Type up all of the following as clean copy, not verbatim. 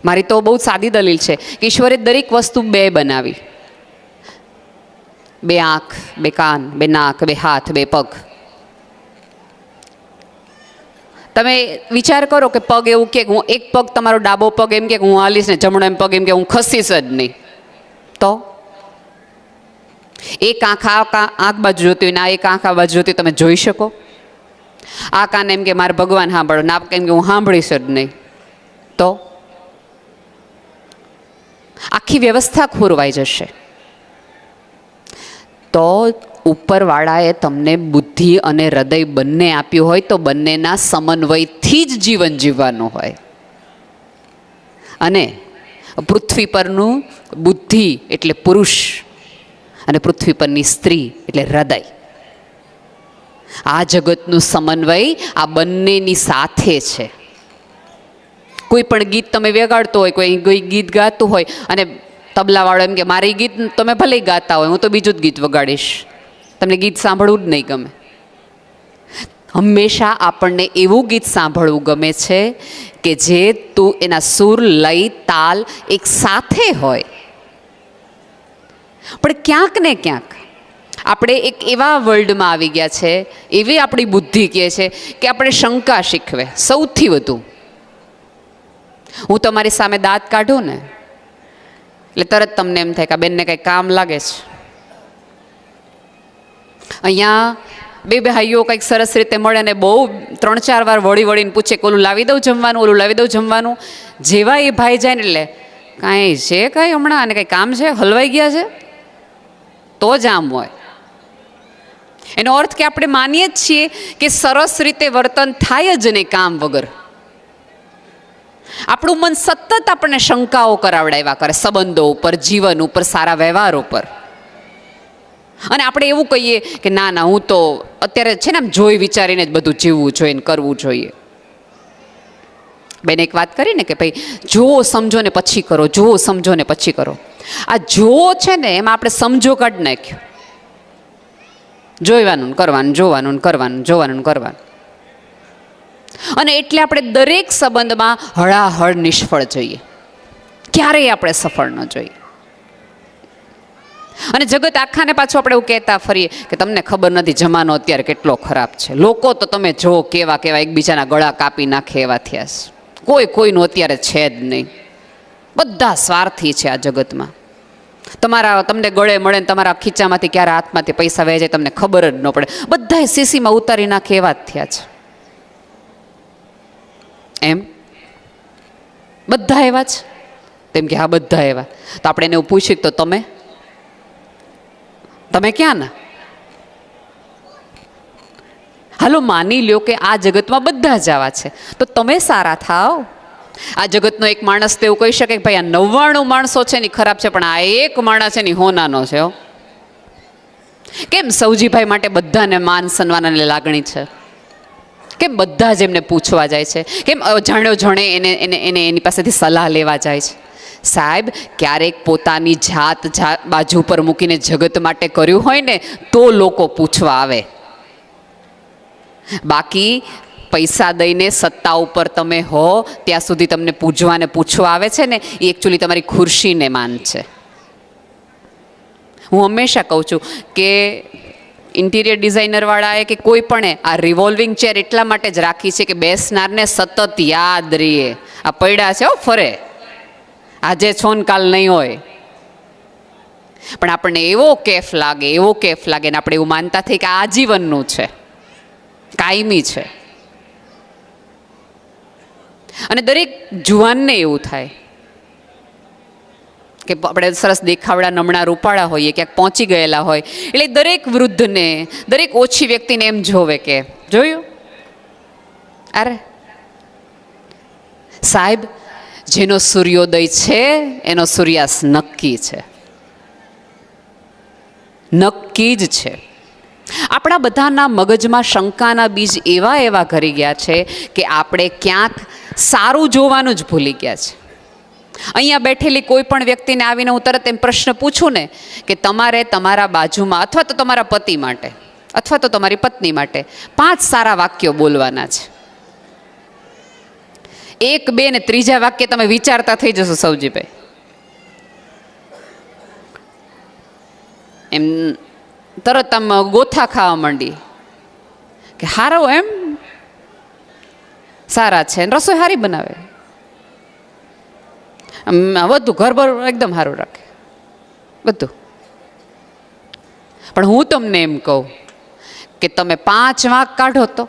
મારી તો બહુ સાદી દલીલ છે કે ઈશ્વરે દરેક વસ્તુ બે બનાવી. 2 આંખ, 2 કાન, 2 નાક, 2 હાથ, 2 પગ. તમે વિચાર કરો કે પગ એવું કે હું એક પગ તમારો ડાબો પગ એમ કે હું હાલીશ ને જમણો એમ પગ એમ કે હું ખસીશ જ નહીં, તો એક આંખ આંખ બાજુ જોતી હોય ને એક આંખ આ બાજુ જોતી તમે જોઈ શકો? આ કાન એમ કે મારે ભગવાન સાંભળો, નાક એમ કે હું સાંભળીશ જ નહીં, તો આખી વ્યવસ્થા ખોરવાઈ જશે. તો ઉપરવાળાએ તમને બુદ્ધિ અને હૃદય બંને આપ્યું હોય તો બંનેના સમન્વયથી જ જીવન જીવવાનું હોય. અને પૃથ્વી પરનું બુદ્ધિ એટલે પુરુષ અને પૃથ્વી પરની સ્ત્રી એટલે હૃદય. આ જગતનું સમન્વય આ બંનેની સાથે છે. કોઈ પણ ગીત તમે વગાડતો હોય, કોઈ ગીત ગાતું હોય અને તબલાવાળો એમ કે મારી ગીત તમે ભલે ગાતા હોય, હું તો બીજું જ ગીત વગાડીશ, તમને ગીત સાંભળવું જ નહીં ગમે. હંમેશા આપણને એવું ગીત સાંભળવું ગમે છે કે જે તું એના સુર, લય, તાલ એક સાથે હોય. પણ ક્યાંક ને ક્યાંક આપણે એક એવા વર્લ્ડમાં આવી ગયા છે, એવી આપણી બુદ્ધિ કહે છે કે આપણે શંકા શીખવે સૌથી વધુ. હું તમારી સામે દાંત કાઢું ને એટલે તરત તમને એમ થાય કે આ બેનને કંઈ કામ લાગે છે. અહીંયા 2 ભાઈઓ કંઈક સરસ રીતે મળે ને બહુ 3-4 વાર વળીને પૂછે કે ઓલું લાવી દઉં જમવાનું, ઓલું લાવી દઉં જમવાનું. જેવા એ ભાઈ જાય ને એટલે કાંઈ છે કાંઈ હમણાં અને કંઈ કામ છે, હલવાઈ ગયા છે, તો જ આમ હોય. એનો અર્થ કે આપણે માનીએ જ છીએ કે સરસ રીતે વર્તન થાય જ નહીં કામ વગર. આપણું મન સતત આપણને શંકાઓ કરાવડાવ્યા કરે સંબંધો ઉપર, જીવન ઉપર, સારા વ્યવહાર ઉપર. અને આપણે એવું કહીએ કે ના ના હું તો અત્યારે છે ને આમ જોઈ વિચારીને જ બધું જીવવું જોઈએ ને કરવું જોઈએ. બેન એક વાત કરી ને કે ભાઈ જુઓ સમજો ને પછી કરો, જુઓ સમજો ને પછી કરો. આ જુઓ છે ને એમાં આપણે સમજો કાઢી નાખ્યું. જોવાનું કરવાનું, જોવાનું કરવાનું, જોવાનું કરવાનું. અને એટલે આપણે દરેક સંબંધમાં હળાહળ નિષ્ફળ જઈએ, ક્યારેય આપણે સફળ ન જોઈએ. અને જગત આખાને પાછું આપણે એવું કહેતા ફરીએ કે તમને ખબર નથી જમાનો અત્યારે કેટલો ખરાબ છે. લોકો તો તમે જો કેવા કેવા એકબીજાના ગળા કાપી નાખે એવા થયા છે. કોઈ કોઈનું અત્યારે છે જ નહીં, બધા સ્વાર્થી છે આ જગતમાં. તમને ગળે મળે ને તમારા ખીચામાંથી ક્યારે હાથમાંથી પૈસા વહી જાય તમને ખબર જ ન પડે. બધાએ સીસીમાં ઉતારી નાખે એવા જ થયા છે. એમ બધા એવા જ? તેમ કે હા બધા એવા. તો આપણે એને એવું પૂછ્યું તો તમે ક્યાં ના? હાલો માની લ્યો કે આ જગતમાં બધા જ આવા છે, તો તમે સારા થાવ. આ જગતનો એક માણસ તો એવું કહી શકે કે ભાઈ આ 99 માણસો છે ને ખરાબ છે, પણ આ એક માણસ છે ને હોનાનો છે. કેમ સૌજીભાઈ માટે બધાને માન સન્માન અને લાગણી છે? કેમ બધા જ એમને પૂછવા જાય છે? કેમ અજાણ્યો જણે એને એની પાસેથી સલાહ લેવા જાય છે? સાહેબ ક્યારેક પોતાની જાત બાજુ પર મૂકીને જગત માટે કર્યું હોય ને તો લોકો પૂછવા આવે. બાકી પૈસા દઈને સત્તા ઉપર તમે હો ત્યાં સુધી તમને પૂછવાને પૂછવા આવે છે ને એ એકચ્યુઅલી તમારી ખુરશીને માન છે. હું હંમેશા કહું છું કે ઇન્ટિરિયર ડિઝાઇનરવાળાએ કે કોઈ પણ આ રિવોલ્વિંગ ચેર એટલા માટે જ રાખી છે કે બેસનારને સતત યાદ રહીએ આ પડ્યા છે ફરે, આજે છો ને કાલ નહીં હોય. પણ આપણને એવો કેફ લાગે ને આપણે એવું માનતા થઈ કે આજીવનનું છે, કાયમી છે. અને દરેક જુવાનને એવું થાય કે આપણે સરસ દેખાવડા નમણા રૂપાળા હોઈએ, ક્યાંક પહોંચી ગયેલા હોય એટલે દરેક વૃદ્ધને, દરેક ઓછી વ્યક્તિને એમ જોવે કે જોયું અરે સાહેબ જેનો સૂર્યોદય છે એનો સૂર્યાસ્ત નક્કી છે, નક્કી જ છે. આપણા બધાના મગજમાં શંકાના બીજ એવા ઘરી ગયા છે કે આપણે ક્યાંક સારું જોવાનું જ ભૂલી ગયા છે. અહીંયા બેઠેલી કોઈ પણ વ્યક્તિને આવીને હું તરત એમ પ્રશ્ન પૂછું ને કે તમારે તમારા બાજુમાં અથવા તો તમારા પતિ માટે અથવા તો તમારી પત્ની માટે 5 સારા વાક્યો બોલવાના છે. એક બે ને ત્રીજા વાક્ય તમે વિચારતા થઈ જશો સૌજીભાઈ. એમ તરત આમ ગોથા ખાવા માંડી કે હારો એમ સારા છે, રસોઈ સારી બનાવે, બધું ઘર ભર એકદમ સારું રાખે બધું. પણ હું તમને એમ કહું કે તમે 5 વાંક કાઢો તો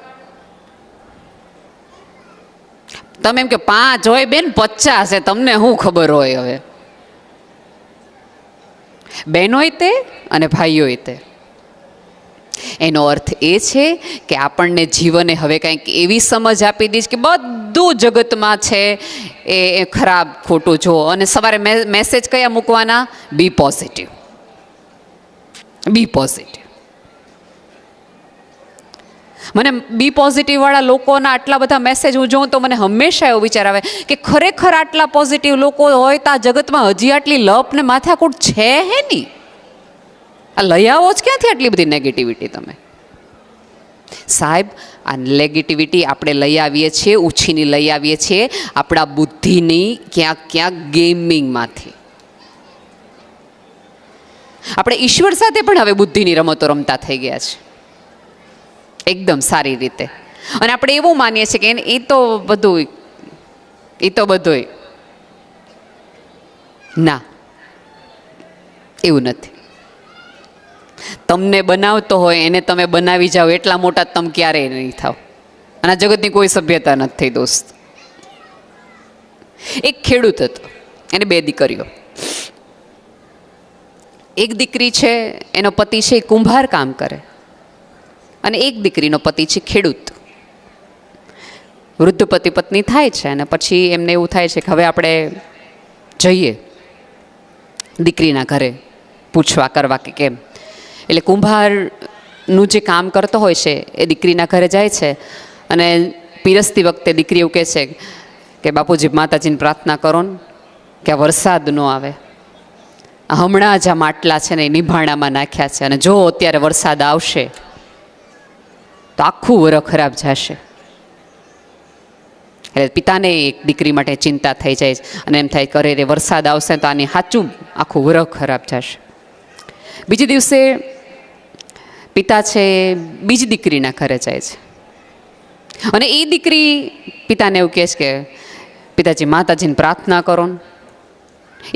તમે એમ કે 5 હોય બેન 50 છે, તમને શું ખબર હોય. હવે બહેનોય તે અને ભાઈઓય તે. એનો અર્થ એ છે કે આપણને જીવને હવે કંઈક એવી સમજ આપી દીધી કે બધું જગતમાં છે એ ખરાબ ખોટું જો. અને સવારે મેસેજ કયા મૂકવાના? B positive, B positive. મને બી પોઝિટિવ વાળા લોકોના આટલા બધા મેસેજ હું જોઉં તો મને હંમેશા એવો વિચાર આવે કે ખરેખર આટલા પોઝિટિવ લોકો હોય તો આ જગતમાં હજી આટલી લપ ને માથાકૂટ છે હે નહીં. આ લઈ આવો જ ક્યાંથી આટલી બધી નેગેટિવિટી તમે? સાહેબ, આ નેગેટિવિટી આપણે લઈ આવીએ છીએ, ઉછીની લઈ આવીએ છીએ આપણા બુદ્ધિની ક્યાંક ક્યાંક ગેમિંગમાંથી. આપણે ઈશ્વર સાથે પણ હવે બુદ્ધિની રમતો રમતા થઈ ગયા છે એકદમ સારી રીતે. અને આપણે એવું માનીએ છીએ કે એ તો બધું ના, એવું નથી. તમને બનાવતો હોય એને તમે બનાવી જાઓ એટલા મોટા તમે ક્યારેય નહીં થાવ. અને આ જગતની કોઈ સભ્યતા નથી થઈ દોસ્ત. એક ખેડૂત હતો, એને 2 દીકરીઓ. એક દીકરી છે એનો પતિ છે એ કુંભાર કામ કરે અને એક દીકરીનો પતિ છે ખેડૂત. વૃદ્ધ પતિ પત્ની થાય છે અને પછી એમને એવું થાય છે કે હવે આપણે જઈએ દીકરીના ઘરે પૂછવા કરવા કે કેમ. એટલે કુંભારનું જે કામ કરતો હોય છે એ દીકરીના ઘરે જાય છે અને પીરસતી વખતે દીકરી એવું કહે છે કે બાપુજી માતાજીને પ્રાર્થના કરો ને કે આ વરસાદ ન આવે. હમણાં જ આ માટલા છે ને એ નિભાણામાં નાખ્યા છે અને જો અત્યારે વરસાદ આવશે તો આખું વરસ ખરાબ જશે. એટલે પિતાને એક દીકરી માટે ચિંતા થઈ જાય અને એમ થાય કરે રે વરસાદ આવશે તો આની સાચું આખું વરસ ખરાબ જશે. બીજે દિવસે પિતા છે બીજી દીકરીના ઘરે જાય છે અને એ દીકરી પિતાને એવું કહે છે કે પિતાજી માતાજીને પ્રાર્થના કરો ને.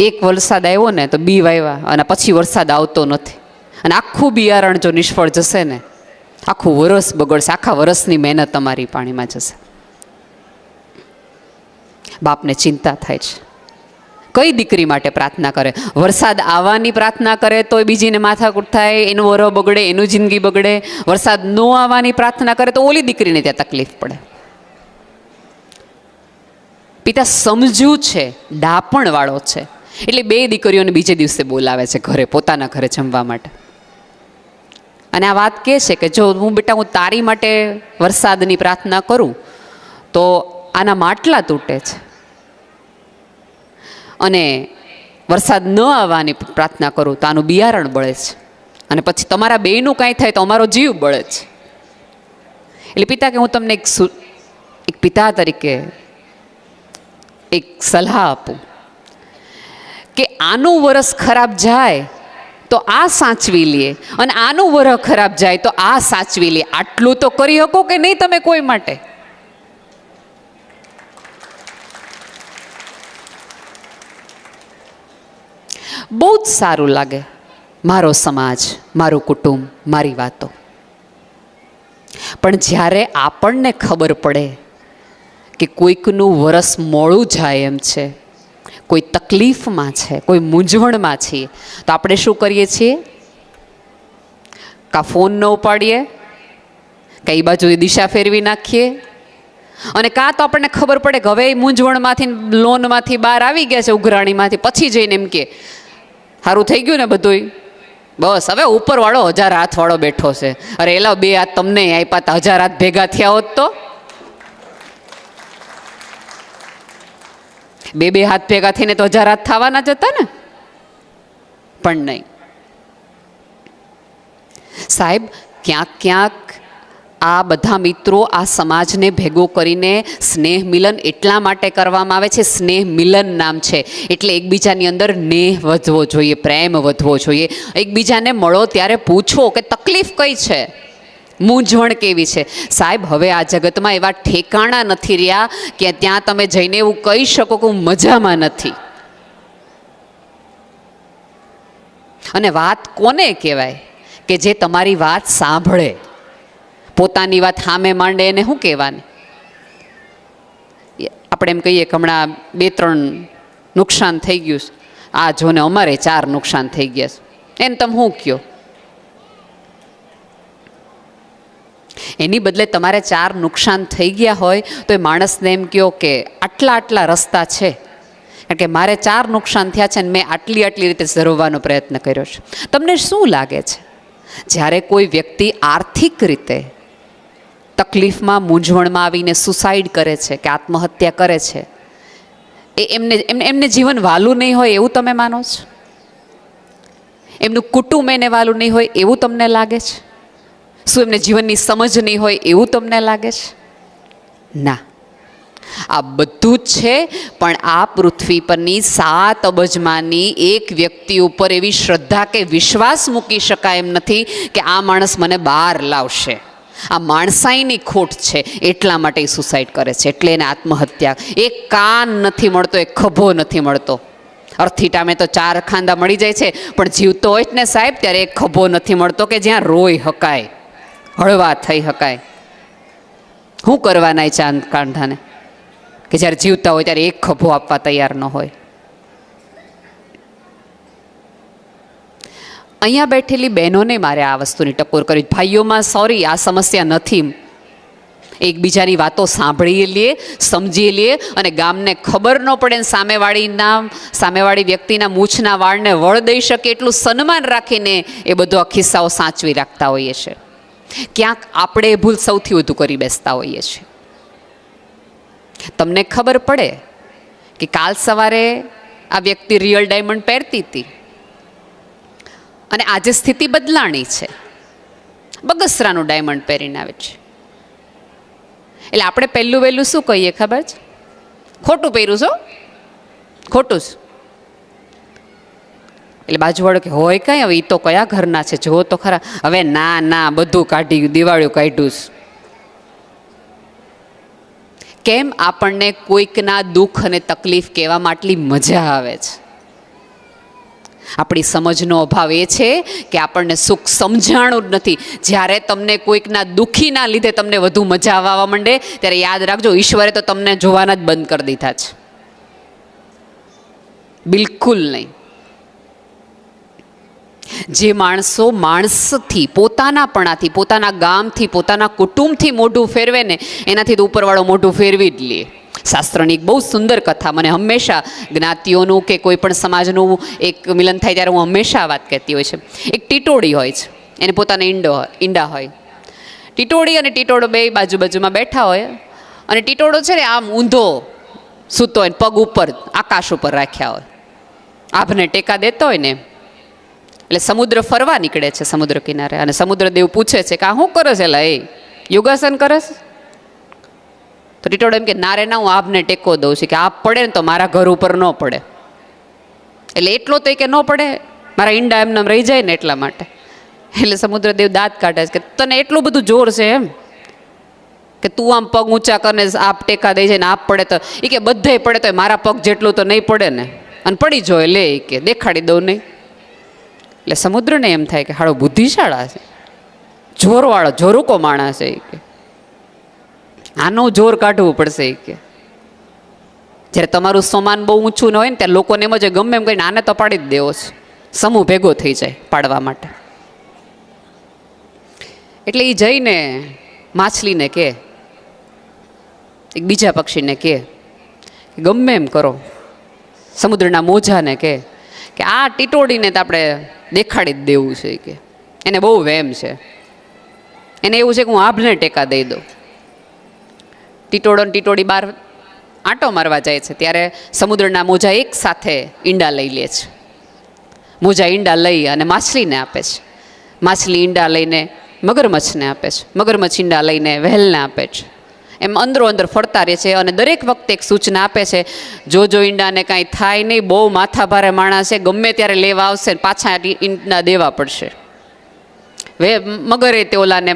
એક વરસાદ આવ્યો ને તો બી વાવ્યા અને પછી વરસાદ આવતો નથી અને આખું બિયારણ જો નિષ્ફળ જશે ને આખું વરસ બગડશે, આખા વરસની મહેનત તમારી પાણીમાં જશે. બાપને ચિંતા થાય છે. કઈ દીકરી માટે પ્રાર્થના કરે? વરસાદ આવવાની પ્રાર્થના કરે તો બીજીને માથાકૂટ થાય, એનું વરો બગડે, એનું જિંદગી બગડે. વરસાદ ન આવવાની પ્રાર્થના કરે તો ઓલી દીકરીને ત્યાં તકલીફ પડે. પિતા સમજુ છે, ડાપણ વાળો છે, એટલે 2 દીકરીઓને બીજે દિવસે બોલાવે છે ઘરે, પોતાના ઘરે જમવા માટે. અને આ વાત કહે છે કે જો હું તારી માટે વરસાદની પ્રાર્થના કરું તો આના માટલા તૂટે છે અને વરસાદ ન આવવાની પ્રાર્થના કરું તો આનું બિયારણ બળે છે અને પછી તમારા બેયનું કાંઈ થાય તો અમારો જીવ બળે છે. એટલે પિતા કે હું તમને એક પિતા તરીકે એક સલાહ આપું કે આનું વરસ ખરાબ જાય તો આ સાચવી લે અને આનું વરસ ખરાબ જાય તો આ સાચવી લે. આટલું તો કરી શકો કે નહીં તમે કોઈ માટે? બહુ જ સારું લાગે મારો સમાજ, મારું કુટુંબ, મારી વાતો. પણ જ્યારે આપણને ખબર પડે કે કોઈકનું વરસ મોડું જાય એમ છે, કોઈ તકલીફમાં છે, કોઈ મૂંઝવણમાં છીએ, તો આપણે શું કરીએ છીએ? કાં ફોન ન ઉપાડીએ, કાં એ બાજુ દિશા ફેરવી નાખીએ, અને કાં તો આપણને ખબર પડે કે હવે એ મૂંઝવણમાંથી, લોનમાંથી બહાર આવી ગયા છે, ઉઘરાણીમાંથી, પછી જઈને એમ કે સારું થઈ ગયું ને બધું, બસ હવે ઉપરવાળો 1000 હાથવાળો બેઠો છે. અરે એલા 2 હાથ તમને આપ્યા હતા, 1000 હાથ ભેગા થયા હોત તો 2 હાથ ભેગા થઈને તો 1000 હાથ થવાના જ હતા ને. પણ નહીં સાહેબ, ક્યાંક ક્યાંક આ બધા મિત્રો આ સમાજને ભેગો કરીને સ્નેહ મિલન એટલા માટે કરવામાં આવે છે, સ્નેહ મિલન નામ છે એટલે એકબીજાની અંદર નેહ વધવો જોઈએ, પ્રેમ વધવો જોઈએ. એકબીજાને મળો ત્યારે પૂછો કે તકલીફ કઈ છે, મૂંઝવણ કેવી છે. સાહેબ, હવે આ જગતમાં એવા ઠેકાણા નથી રહ્યા કે ત્યાં તમે જઈને એવું કહી શકો કે હું મજામાં નથી. અને વાત કોને કહેવાય કે જે તમારી વાત સાંભળે, પોતાની વાત સામે માંડે એને શું કહેવાની? આપણે એમ કહીએ કે હમણાં 2-3 નુકસાન થઈ ગયું, આ જોને અમારે 4 નુકસાન થઈ ગયા છે, એને તમે શું કહો? એની બદલે તમારે 4 નુકસાન થઈ ગયા હોય તો એ માણસને એમ કહો કે આટલા રસ્તા છે, કારણ કે મારે 4 નુકસાન થયા છે અને મેં આટલી રીતે ઝરવવાનો પ્રયત્ન કર્યો છે. તમને શું લાગે છે જ્યારે કોઈ વ્યક્તિ આર્થિક રીતે તકલીફમાં, મૂંઝવણમાં આવીને સુસાઇડ કરે છે કે આત્મહત્યા કરે છે, એમને જીવન વાલું નહીં હોય એવું તમે માનો છો? એમનું કુટુંબ એને વાલું નહીં હોય એવું તમને લાગે છે? શું એમને જીવનની સમજ નહીં હોય એવું તમને લાગે છે? ના, આ બધું જ છે, પણ આ પૃથ્વી પરની 7 અબજમાંની એક વ્યક્તિ ઉપર એવી શ્રદ્ધા કે વિશ્વાસ મૂકી શકાય એમ નથી કે આ માણસ મને બહાર લાવશે. આ માણસાઈની ખોટ છે એટલા માટે એ સુસાઇડ કરે છે, એટલે એને આત્મહત્યા. એક કાન નથી મળતો, એક ખભો નથી મળતો. અર્થી ટામે તો 4 ખાંદા મળી જાય છે, પણ જીવતો હોય ને સાહેબ ત્યારે એક ખભો નથી મળતો કે જ્યાં રોઈ હકાય, હળવા થઈ હકાય. શું કરવાના ચાંદ કાંઠાને કે જ્યારે જીવતા હોય ત્યારે એક ખભો આપવા તૈયાર ન હોય. અહીંયા બેઠેલી બહેનોને મારે આ વસ્તુની ટકોર કરી. ભાઈઓમાં સોરી, આ સમસ્યા નથી. એકબીજાની વાતો સાંભળી લઈએ, સમજી લઈએ અને ગામને ખબર ન પડે સામેવાળી વ્યક્તિના મૂછના વાળને વળ દઈ શકે એટલું સન્માન રાખીને એ બધો કિસ્સાઓ સાચવી રાખતા હોઈએ છીએ. ક્યાંક આપણે એ ભૂલ સૌથી વધુ કરી બેસતા હોઈએ છીએ. તમને ખબર પડે કે કાલ સવારે આ વ્યક્તિ રિયલ ડાયમંડ પહેરતી હતી અને આજે સ્થિતિ બદલાણી છે, બગસરાનું ડાયમંડ પહેરીને આવે છે. એટલે આપણે પહેલું વહેલું શું કહીએ ખબર છે? ખોટું પહેર્યું છો, ખોટું જ. એટલે બાજુવાળો કે હોય કઈ, હવે એ તો કયા ઘરના છે, જુઓ તો ખરા. હવે ના બધું કાઢ્યું, દિવાળીઓ કાઢ્યું. કેમ આપણને કોઈકના દુઃખ અને તકલીફ કહેવામાં આટલી મજા આવે છે? આપણી સમજનો અભાવ એ છે કે આપણને સુખ સમજાણું જ નથી. જ્યારે તમને કોઈકના દુઃખીના લીધે તમને વધુ મજા આવવા માંડે ત્યારે યાદ રાખજો, ઈશ્વરે તો તમને જોવાના જ બંધ કરી દીધા છે. બિલકુલ નહીં. જે માણસો માણસથી, પોતાનાપણાથી, પોતાના ગામથી, પોતાના કુટુંબથી મોઢું ફેરવે ને એનાથી તો ઉપરવાળો મોઢું ફેરવી જ લે. શાસ્ત્રની એક બહુ સુંદર કથા, મને હંમેશા જ્ઞાતિઓનું કે કોઈ પણ સમાજનું એક મિલન થાય ત્યારે હું હંમેશા વાત કહેતી હોય છે. એક ટીટોડી હોય છે, એને પોતાના ઈંડા હોય. ટીટોડી અને ટીટોડો બે બાજુમાં બેઠા હોય અને ટીટોડો છે ને આમ ઊંધો સૂતો હોય, પગ ઉપર આકાશ ઉપર રાખ્યા હોય, આભને ટેકા દેતો હોય ને. એટલે સમુદ્ર ફરવા નીકળે છે સમુદ્ર કિનારે અને સમુદ્રદેવ પૂછે છે કે આ શું કરે છે? એલા એ યોગાસન કરે છે? તો ટીટોડો એમ કે ના રે ના, હું આભને ટેકો દઉં છું કે આપ પડે ને તો મારા ઘર ઉપર ન પડે. એટલે એટલો તો કે ન પડે, મારા ઈંડા એમને રહી જાય ને એટલા માટે. એટલે સમુદ્રદેવ દાંત કાઢે છે કે તને એટલું બધું જોર છે એમ કે તું આમ પગ ઊંચા કરીને આપ ટેકા દઈ જાય ને આપ પડે તો એ કે બધે પડે તો મારા પગ જેટલું તો નહીં પડે ને, અને પડી જોઈએ લે કે દેખાડી દઉં નહીં. એટલે સમુદ્રને એમ થાય કે હાળો બુદ્ધિશાળા છે, જોરવાળો જોરુકો માણસ છે કે આનું જોર કાઢવું પડશે કે જ્યારે તમારું સમાન બહુ ઊંચું ન હોય ને ત્યારે લોકોને એમ જ ગમે એમ કહીને આને તો પાડી જ દેવો છે, સમૂહ ભેગો થઈ જાય પાડવા માટે. એટલે એ જઈને માછલીને કહે, એક બીજા પક્ષીને કહે ગમે એમ કરો, સમુદ્રના મોજાને કહે કે આ ટીટોડીને તો આપણે દેખાડી જ દેવું છે કે એને બહુ વહેમ છે, એને એવું છે કે હું આભને ટેકા દઈ દઉં. ટીટોડો ને ટીટોડી બહાર આંટો મારવા જાય છે ત્યારે સમુદ્રના મોજા એક સાથે ઈંડા લઈ લે છે. મોજા ઈંડા લઈ અને માછલીને આપે છે. માછલી ઈંડા લઈને મગરમચ્છને આપે છે, મગરમચ્છ ઈંડા લઈને વ્હેલને આપે છે. એમ અંદરો અંદર ફરતા રહે છે અને દરેક વખતે એક સૂચના આપે છે, જો ઈંડાને કાંઈ થાય નહીં, બહુ માથાભારે માણસ છે, ગમે ત્યારે લેવા આવશે ને પાછા ઈંડા દેવા પડશે. મગરે તે ઓલાને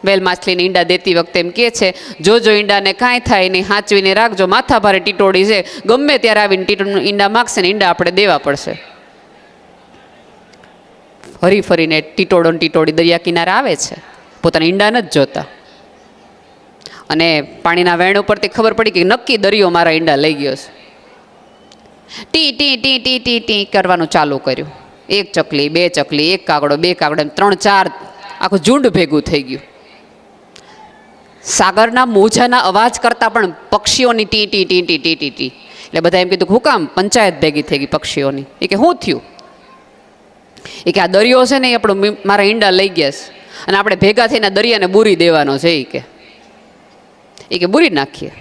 વેલ માછલીને ઈંડા દેતી વખતે એમ કહે છે, જો ઈંડાને કાંઈ થાય નહીં, હાંચવીને રાખજો, માથાભારે ટીટોડી છે, ગમે ત્યારે આવીને ઈંડા માગશે ને ઈંડા આપણે દેવા પડશે. ફરી ફરીને ટીટોડી દરિયા કિનારે આવે છે, પોતાના ઈંડા નથી જોતા. અને પાણીના વેણ ઉપરથી ખબર પડી કે નક્કી દરિયો મારા ઈંડા લઈ ગયો છે. T T T T T T કરવાનું ચાલુ કર્યું. એક ચકલી, બે ચકલી, એક કાગડો, બે કાગડો, 3-4 આખું ઝુંડ ભેગું થઈ ગયું. સાગરના મોજાના અવાજ કરતાં પણ પક્ષીઓની T T T T T T T. એટલે બધા એમ કીધું, હું કામ? પંચાયત ભેગી થઈ ગઈ પક્ષીઓની. એ કે શું થયું? એ કે આ દરિયો છે ને એ આપણો મારા ઈંડા લઈ ગયા છે અને આપણે ભેગા થઈને દરિયાને બુરી દેવાનો છે. એ કે બુરી નાખીએ.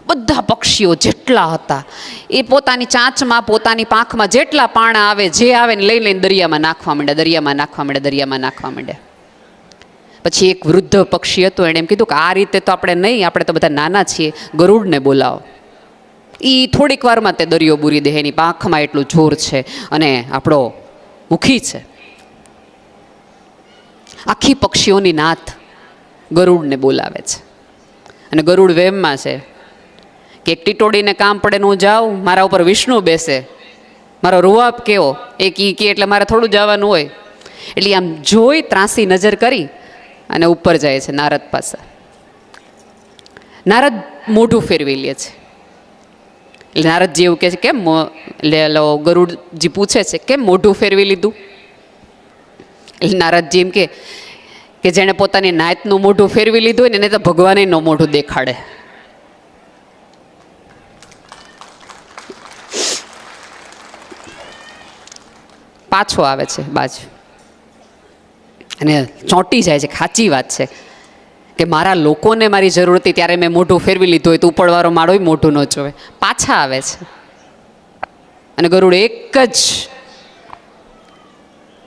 બધા પક્ષીઓ જેટલા હતા એ પોતાની ચાંચમાં, પોતાની પાંખમાં જેટલા પાણા આવે, જે આવે ને લઈ લઈને દરિયામાં નાખવા માંડ્યા. પછી એક વૃદ્ધ પક્ષી હતું, એણે એમ કીધું કે આ રીતે તો આપણે નહીં, આપણે તો બધા નાના છીએ, ગરુડને બોલાવો. એ થોડીક વારમાં તે દરિયો બુરી દે, એની પાંખમાં એટલું જોર છે અને આપણો મુખી છે. આખી પક્ષીઓની નાથ ગરુડને બોલાવે છે અને ગરુડ વેમમાં છે કે એક ટીટોડીને કામ પડે ને હું જાઉં, મારા ઉપર વિષ્ણુ બેસે, મારો રૂવાબ કેવો, એક ઈ કે એટલે મારે થોડું જવાનું હોય. એટલે આમ જોઈ ત્રાસી નજર કરી અને ઉપર જાય છે નારદ પાસે. નારદ મોઢું ફેરવી લે છે. એટલે નારદજી એવું કહે છે, કેમ? એટલે ગરુડજી પૂછે છે, કેમ મોઢું ફેરવી લીધું? એટલે નારદજી એમ કે જેણે પોતાની નાતનું મોઢું ફેરવી લીધું હોય ને એને તો ભગવાને નો મોઢું દેખાડે. પાછો આવે છે બાજુ અને ચોંટી જાય છે. સાચી વાત છે કે મારા લોકોને મારી જરૂર હતી ત્યારે મેં મોઢું ફેરવી લીધું હોય તો ઉપરવાળો માળો મોઢું ન જોવે. પાછા આવે છે અને ગરુડ એક જ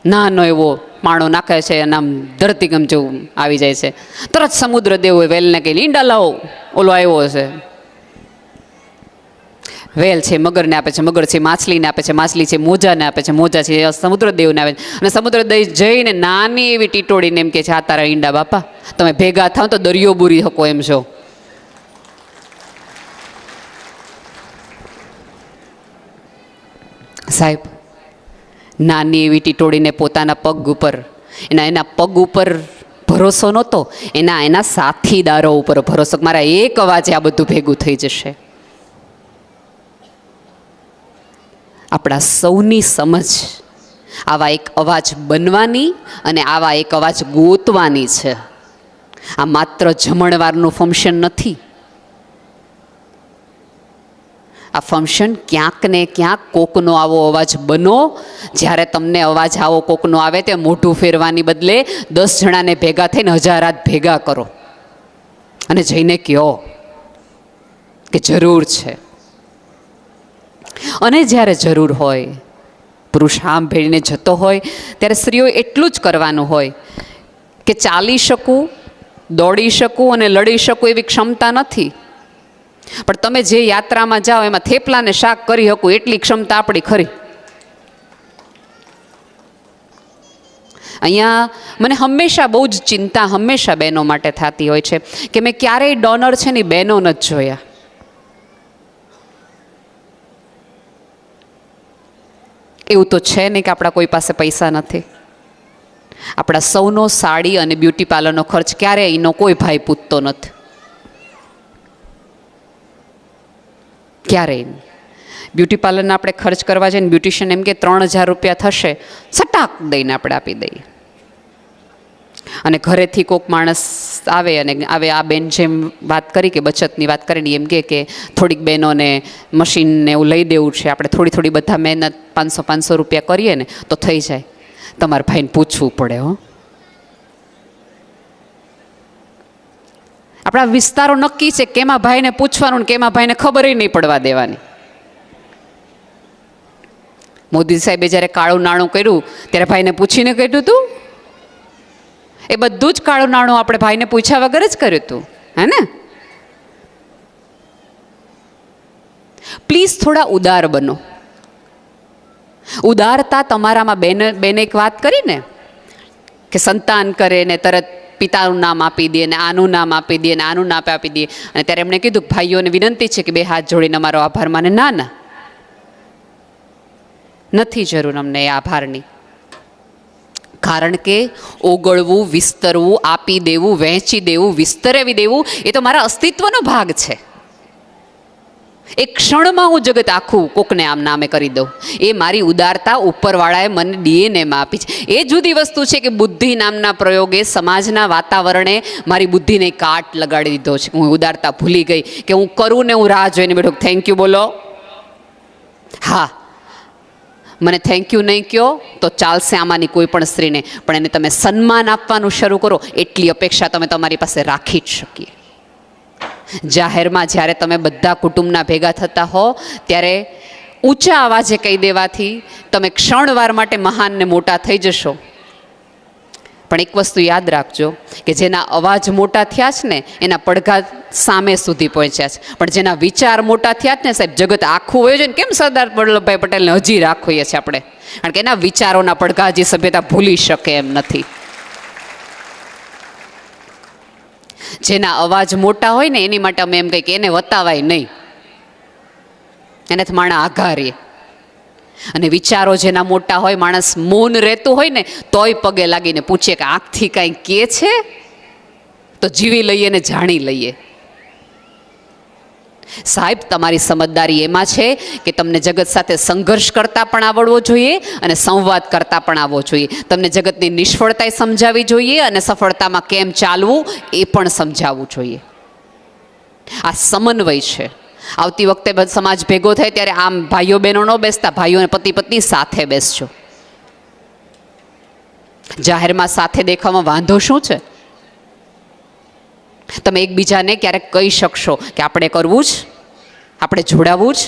નાનો એવો માણો નાખે છે અને આમ ધરતીકંપ જેવું આવી જાય છે. તરત સમુદ્ર દેવ વેલને કહી, ઈંડા લાવો, ઓલો આવ્યો છે. વેલ છે મગરને આપે છે, મગર છે માછલીને આપે છે, માછલી છે મોજાને આપે છે, મોજા છે સમુદ્રદેવને આપે છે. અને સમુદ્રદેવ જઈને નાની એવી ટીટોડીને એમ કે છે, આ તારા ઈંડા બાપા, તમે ભેગા થાવ તો દરિયો બુરી શકો એમ છો. સાહેબ, નાની એવી ટીટોડીને પોતાના પગ ઉપર, એના પગ ઉપર ભરોસો નહોતો, એના સાથીદારો ઉપર ભરોસો, મારા એક અવાજે આ બધું ભેગું થઈ જશે. આપણા સૌની સમજ આવા એક અવાજ બનવાની અને આવા એક અવાજ ગોતવાની છે. આ માત્ર જમણવારનું ફંક્શન નથી. આ ફંક્શન ક્યાંક ને ક્યાંક કોકનો આવો અવાજ બનો. જ્યારે તમને અવાજ આવો કોકનો આવે તે મોઢું ફેરવાની બદલે 10 જણાને ભેગા થઈને 1000 હાથ ભેગા કરો અને જઈને કહો કે જરૂર છે. અને જ્યારે જરૂર હોય, પુરુષ આમ ભેળીને જતો હોય ત્યારે સ્ત્રીઓ એટલું જ કરવાનું હોય કે ચાલી શકું, દોડી શકું અને લડી શકું એવી ક્ષમતા નથી, પણ તમે જે યાત્રામાં જાઓ એમાં થેપલાને શાક કરી શકું એટલી ક્ષમતા આપણી ખરી. અહીંયા મને હંમેશા બહુ જ ચિંતા હંમેશા બહેનો માટે થતી હોય છે કે મેં ક્યારેય ડોનર છે ને બહેનો નથી જોયા. એવું તો છે નહીં કે આપણા કોઈ પાસે પૈસા નથી. આપણા સૌનો સાડી અને બ્યુટી પાર્લરનો ખર્ચ ક્યારેય એનો કોઈ ભાઈ પૂછતો નથી, ક્યારેય. બ્યુટી પાર્લરના આપણે ખર્ચ કરવા જઈએ ને બ્યુટિશિયન એમ કે 3000 રૂપિયા થશે, સટાક દઈને આપણે આપી દઈએ. અને ઘરેથી કોઈક માણસ આવે અને આ બેન જેમ વાત કરી કે બચતની વાત કરીને એમ કે થોડીક બહેનોને મશીનને એવું લઈ દેવું છે, આપણે થોડી બધા મહેનત 500 રૂપિયા કરીએ ને તો થઈ જાય. તમારા ભાઈને પૂછવું પડે. આપણા વિસ્તારો નક્કી છે કેમાં ભાઈને પૂછવાનું ને કેમાં ભાઈને ખબર નહીં પડવા દેવાની. મોદી સાહેબે જ્યારે કાળું નાણું કર્યું ત્યારે ભાઈને પૂછીને કર્યું હતું એ બધું જ કાળું નાણું આપણે ભાઈને પૂછ્યા વગર જ કર્યું હતું, હે ને? પ્લીઝ થોડા ઉદાર બનો. ઉદારતા તમારામાં બેને એક વાત કરી ને કે સંતાન કરે ને તરત પિતાનું નામ આપી દે ને આનું નામ આપી દે ને આનું નામ આપી દે. અને ત્યારે એમણે કીધું ભાઈઓને વિનંતી છે કે 2 હાથ જોડીને અમારો આભાર માને. ના, નથી જરૂર અમને એ આભારની. કારણ કે ઓગળવું, વિસ્તરવું, આપી દેવું, વહેંચી દેવું, વિસ્તરેવી દેવું એ તો મારા અસ્તિત્વનો ભાગ છે. એક ક્ષણમાં હું જગત આખું કોકને આમ નામે કરી દઉં. એ મારી ઉદારતા ઉપરવાળાએ મને ડીએનએમાં આપી છે. એ જુદી વસ્તુ છે કે બુદ્ધિ નામના પ્રયોગે સમાજના વાતાવરણે મારી બુદ્ધિને કાટ લગાડી દીધો છે. હું ઉદારતા ભૂલી ગઈ કે હું કરું ને હું રાહ જોઈને બેઠો થેન્ક યુ બોલો. હા, મને થેન્ક યુ નહીં કહો તો ચાલશે આમાંની કોઈ પણ સ્ત્રીને, પણ એને તમે સન્માન આપવાનું શરૂ કરો એટલી અપેક્ષા તમે તમારી પાસે રાખી જ શકીએ. જાહેરમાં જ્યારે તમે બધા કુટુંબના ભેગા થતા હો ત્યારે ઊંચા અવાજે કહી દેવાથી તમે ક્ષણવાર માટે મહાન ને મોટા થઈ જશો. પણ એક વસ્તુ યાદ રાખજો કે જેના અવાજ મોટા થયા છે ને એના પડઘા સામે સુધી પહોંચ્યા છે, પણ જેના વિચાર મોટા થયા છે ને સાહેબ જગત આખું હોય છે ને. કેમ સરદાર વલ્લભભાઈ પટેલને હજી રાખીએ છીએ આપણે? કારણ કે એના વિચારોના પડઘા હજી સભ્યતા ભૂલી શકે એમ નથી. જેના અવાજ મોટા હોય ને એની માટે અમે એમ કહીએ કે એને વતાવાય નહીં, એને માણા આઘારીએ. અને વિચારો જેના મોટા હોય, માણસ મૌન રહેતું હોય ને તોય પગે લાગીને પૂછીએ કે આંખથી કાંઈ કહે છે તો જીવી લઈએ ને જાણી લઈએ. સાહેબ તમારી સમજદારી એમાં છે કે તમને જગત સાથે સંઘર્ષ કરતા પણ આવડવો જોઈએ અને સંવાદ કરતા પણ આવવો જોઈએ. તમને જગતની નિષ્ફળતા સમજાવવી જોઈએ અને સફળતામાં કેમ ચાલવું એ પણ સમજાવવું જોઈએ. આ સમન્વય છે. આવતી વખતે સમાજ ભેગો થાય ત્યારે આમ ભાઈઓ બહેનો ન બેસતા, ભાઈઓ અને પતિ પત્ની સાથે બેસજો. જાહેરમાં સાથે દેખાવામાં વાંધો શું છે? તમે એકબીજાને ક્યારેક કહી શકશો કે આપણે કરવું જ, આપણે જોડાવું જ.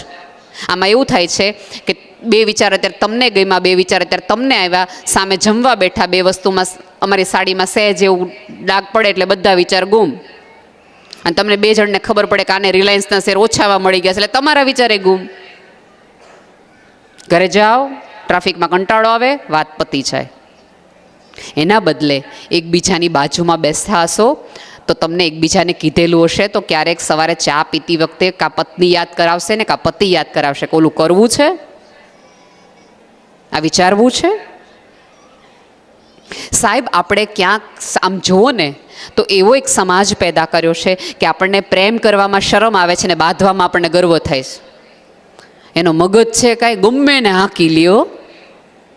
આમાં એવું થાય છે કે 2 વિચાર અત્યારે તમને ગમ્યા, 2 વિચાર અત્યારે તમને આવ્યા, સામે જમવા બેઠા, 2 વસ્તુમાં અમારી સાડીમાં સહેજ એવું ડાઘ પડે એટલે બધા વિચાર ગુમ. અને તમને 2 જણને ખબર પડે કે આને રિલાયન્સના શેર ઓછાવા મળી ગયા છે એટલે તમારા વિચારે ગુમ. ઘરે જાઓ, ટ્રાફિકમાં કંટાળો આવે, વાત પતી જાય. એના બદલે એકબીજાની બાજુમાં બેસતા હશો તો તમને એકબીજાને કીધેલું હશે તો ક્યારેક સવારે ચા પીતી વખતે કાં પત્ની યાદ કરાવશે ને કાં પતિ યાદ કરાવશે કે ઓલું કરવું છે, આ વિચારવું છે. સાહેબ આપણે ક્યાંક આમ જુઓ ને તો એવો એક સમાજ પેદા કર્યો છે કે આપણને પ્રેમ કરવામાં શરમ આવે છે ને બાંધવામાં આપણને ગર્વ થાય છે. એનો મગજ છે કાંઈ ગમે ને હાંકી લ્યો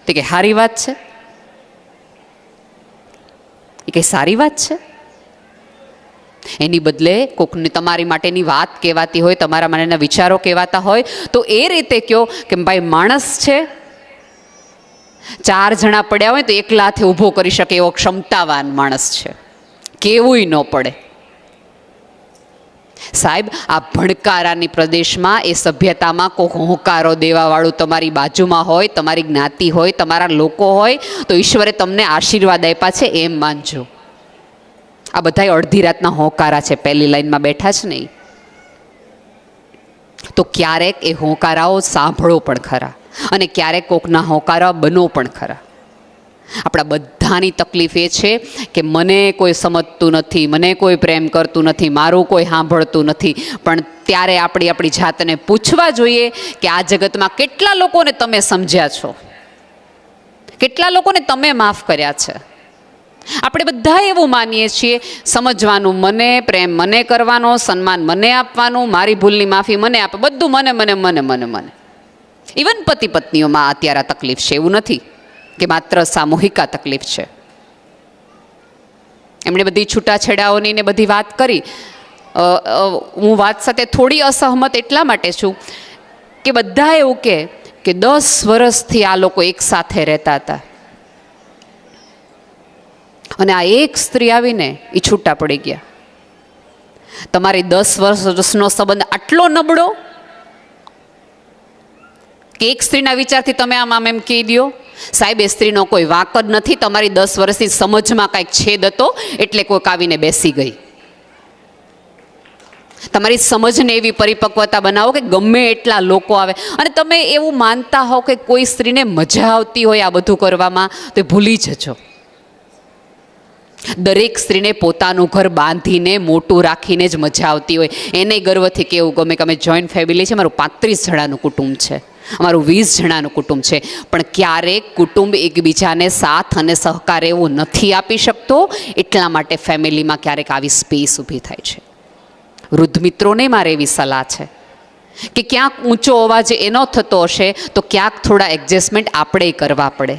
તે કે સારી વાત છે, એ કંઈ સારી વાત છે. એની બદલે કોકને તમારી માટેની વાત કહેવાતી હોય, તમારા માટેના વિચારો કહેવાતા હોય તો એ રીતે કહો કે ભાઈ માણસ છે, 4 જણા પડ્યા હોય તો એકલા હાથે ઊભો કરી શકે એવો ક્ષમતાવાન માણસ છે, કેવુંય ન પડે. સાહેબ આ ભણકારાની પ્રદેશમાં એ સભ્યતામાં કોક હોંકારો દેવાવાળું તમારી બાજુમાં હોય, તમારી જ્ઞાતિ હોય, તમારા લોકો હોય તો ઈશ્વરે તમને આશીર્વાદ આપ્યા છે એમ માનજો. આ બધાય અડધી રાતના હોંકારા છે, પહેલી લાઈનમાં બેઠા છે નહીં. તો ક્યારેક એ હોંકારાઓ સાંભળો પણ ખરા અને ક્યારેક કોકના હોંકારા બનો પણ ખરા. આપણા બધાની તકલીફ એ છે કે મને કોઈ સમજતું નથી, મને કોઈ પ્રેમ કરતું નથી, મારું કોઈ સાંભળતું નથી. પણ ત્યારે આપણી જાતને પૂછવા જોઈએ કે આ જગતમાં કેટલા લોકોને તમે સમજ્યા છો, કેટલા લોકોને તમે માફ કર્યા છે. આપણે બધા એવું માનીએ છીએ સમજવાનું મને, પ્રેમ મને કરવાનો, સન્માન મને આપવાનું, મારી ભૂલની માફી મને આપે, બધું મને મને મને મને મને. ઇવન પતિ પત્નીઓમાં અત્યારે આ તકલીફ છે, એવું નથી કે માત્ર સામૂહિક આ તકલીફ છે. એમણે બધી છૂટાછેડાઓની ને બધી વાત કરી. હું વાત સાથે થોડી અસહમત એટલા માટે છું કે બધા એવું કે 10 વર્ષથી આ લોકો એક સાથે રહેતા હતા અને આ એક સ્ત્રી આવીને એ છૂટા પડી ગયા. તમારી 10 વર્ષનો સંબંધ આટલો નબળો કે એક સ્ત્રીના વિચારથી તમે આમ એમ કહી દો સાહેબ એ સ્ત્રીનો કોઈ વાંક જ નથી, તમારી 10 વર્ષની સમજમાં કાંઈક છેદ હતો એટલે કોઈક આવીને બેસી ગઈ. તમારી સમજને એવી પરિપક્વતા બનાવો કે ગમે એટલા લોકો આવે, અને તમે એવું માનતા હો કે કોઈ સ્ત્રીને મજા આવતી હોય આ બધું કરવામાં, તો ભૂલી જજો. દરેક સ્ત્રીને પોતાનું ઘર બાંધીને મોટું રાખીને જ મજા આવતી હોય. એને ગર્વથી કેવું ગમે કે અમે જોઈન્ટ ફેમિલી છે, મારું 35 જણાનું કુટુંબ છે, અમારું 20 જણાનું કુટુંબ છે. પણ ક્યારેક કુટુંબ એકબીજાને સાથ અને સહકાર એવું નથી આપી શકતો, એટલા માટે ફેમિલીમાં ક્યારેક આવી સ્પેસ ઊભી થાય છે. વૃદ્ધ મિત્રોને મારે એવી સલાહ છે કે ક્યાંક ઊંચો અવાજ એનો થતો હશે તો ક્યાંક થોડા એડજસ્ટમેન્ટ આપણે કરવા પડે.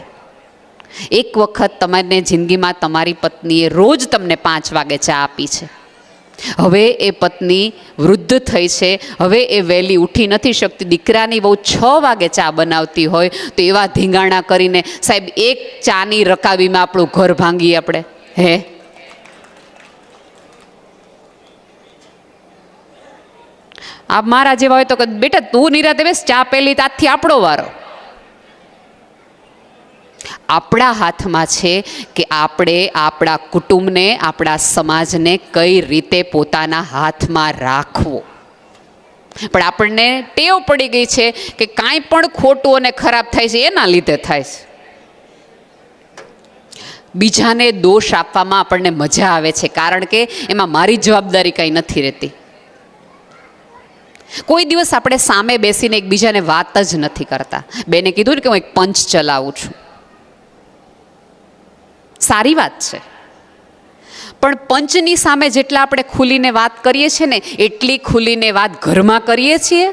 એક વખત તમારે જિંદગીમાં તમારી પત્નીએ રોજ તમને 5 વાગે ચા આપી છે. હવે એ પત્ની વૃદ્ધ થઈ છે, હવે એ વહેલી ઉઠી નથી શકતી. દીકરાની બહુ 6 વાગે ચા બનાવતી હોય તો એવા ધીંગાણા કરીને સાહેબ એક ચાની રકાબીમાં આપણું ઘર ભાંગીએ આપણે. હે, આ મારા જેવા હોય તો બેટા તું નિરાતે બેસ, ચા પેલી તાથી આપણો વારો. આપણા હાથમાં છે કે આપણે આપણા કુટુંબને, આપણા સમાજને કઈ રીતે પોતાના હાથમાં રાખવો. પણ આપણને ટેવ પડી ગઈ છે કે કાંઈ પણ ખોટું અને ખરાબ થાય છે એના લીધે થાય છે. બીજાને દોષ આપવામાં આપણને મજા આવે છે, કારણ કે એમાં મારી જવાબદારી કંઈ નથી રહેતી. કોઈ દિવસ આપણે સામે બેસીને એકબીજાને વાત જ નથી કરતા. બેને કીધું ને કે હું એક પંચ ચલાવું છું, સારી વાત છે, પણ પંચની સામે જેટલા આપણે ખુલીને વાત કરીએ છીએ ને એટલી ખુલીને વાત ઘરમાં કરીએ છીએ.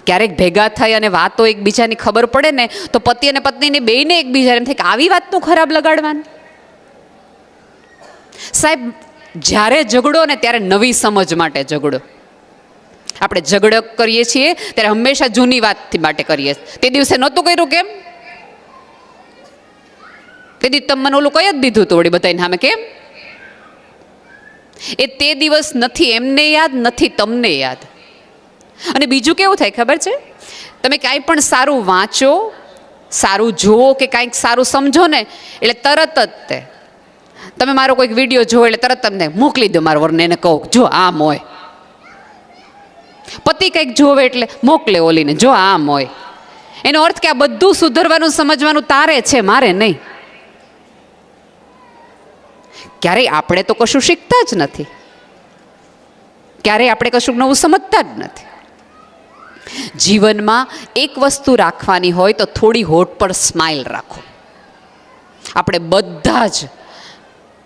ક્યારેક ભેગા થઈ અને વાતો એકબીજાની ખબર પડે ને તો પતિ અને પત્નીને બેયને એકબીજા એમ થાય કે આવી વાતનું ખરાબ લગાડવાનું. સાહેબ જ્યારે ઝઘડો ને ત્યારે નવી સમજ માટે ઝઘડો. આપણે ઝઘડો કરીએ છીએ ત્યારે હંમેશા જૂની વાત માટે કરીએ. તે દિવસે નહોતું કર્યું કેમ? તે દિવસ તમે મને ઓલું કહી જ દીધું હતું વળી બધાને સામે કેમ? એ તે દિવસ નથી એમને યાદ, નથી તમને યાદ. અને બીજું કેવું થાય ખબર છે? તમે કાંઈ પણ સારું વાંચો, સારું જુઓ કે કાંઈક સારું સમજો ને એટલે તરત જ તમે મારો કોઈક વિડીયો જોવો એટલે તરત તમને મોકલી દો મારા વરને, એને કહો જો આમ હોય. પતિ કંઈક જોવે એટલે મોકલે ઓલીને જો આમ હોય. એનો અર્થ કે આ બધું સુધરવાનું સમજવાનું તારે છે, મારે નહીં. ક્યારેય આપણે તો કશું શીખતા જ નથી, ક્યારેય આપણે કશું નવું સમજતા જ નથી. જીવનમાં એક વસ્તુ રાખવાની હોય તો થોડી હોઠ પર સ્માઇલ રાખો. આપણે બધા જ